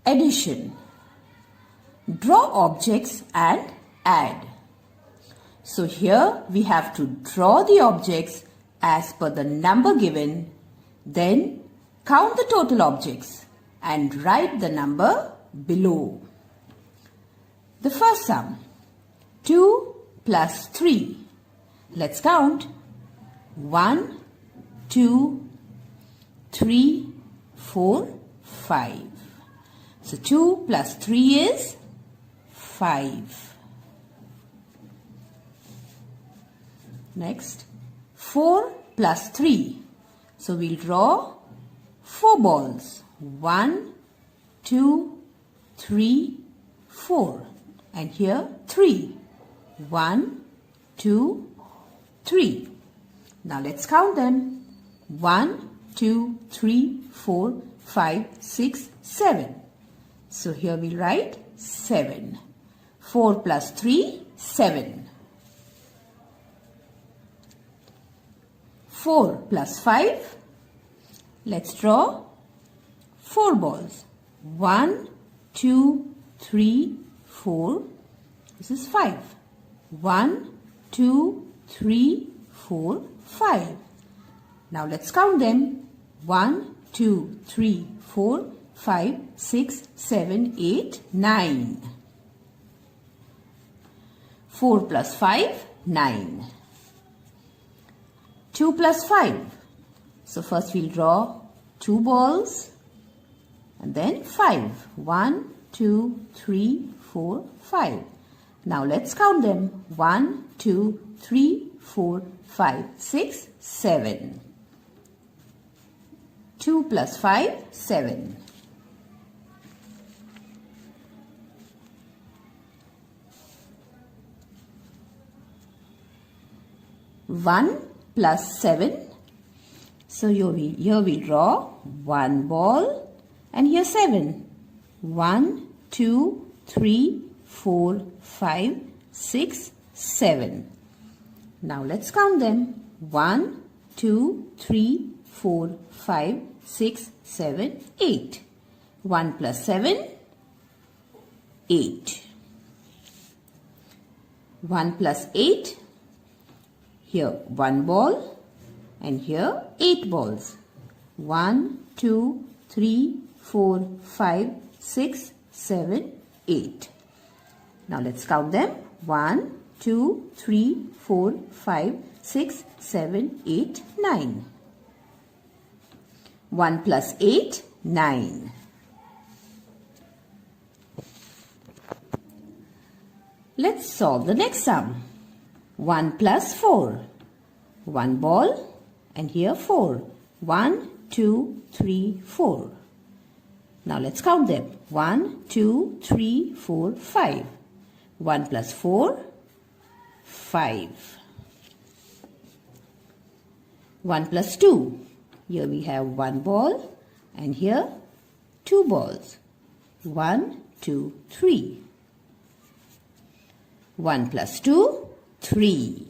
Addition. Draw objects and add. So here we have to draw the objects as per the number given, then count the total objects and write the number below. The first sum, 2 plus 3. Let's count. 1, 2, 3, 4, 5. So 2 plus 3 is 5. Next, 4 plus 3. So we'll draw 4 balls. 1, 2, 3, 4. And here 3. 1, 2, 3. Now let's count them. 1, 2, 3, 4, 5, 6, 7. So here we'll write 7. 4 plus 3, 7. 4 plus 5. Let's draw 4 balls. 1, 2, 3, 4. This is 5. 1, 2, 3, 4, 5. Now let's count them. 1, 2, 3, 4, 5, 6, 7, 8, 9. 4 plus 5, 9. 2 plus 5. So first we'll draw 2 balls and then 5. 1, 2, 3, 4, 5. Now let's count them. 1, 2, 3, 4, 5, 6, 7. 2 plus 5, 7. 1 plus 7. So here we draw 1 ball and here 7. 1, 2, 3, 4, 5, 6, 7. Now let's count them. 1, 2, 3, 4, 5, 6, 7, 8. 1 plus 7, 8. 1 plus 8. Here 1 ball and here 8 balls. 1, 2, 3, 4, 5, 6, 7, 8. Now let's count them. 1, 2, 3, 4, 5, 6, 7, 8, 9. 1 plus 8, 9. Let's solve the next sum. 1 plus 4. 1 ball and here 4. 1, 2, 3, 4. Now let's count them. 1, 2, 3, 4, 5. 1 plus 4, 5. 1 plus 2. Here we have 1 ball and here 2 balls. 1, 2, 3. 1 plus 2, 3.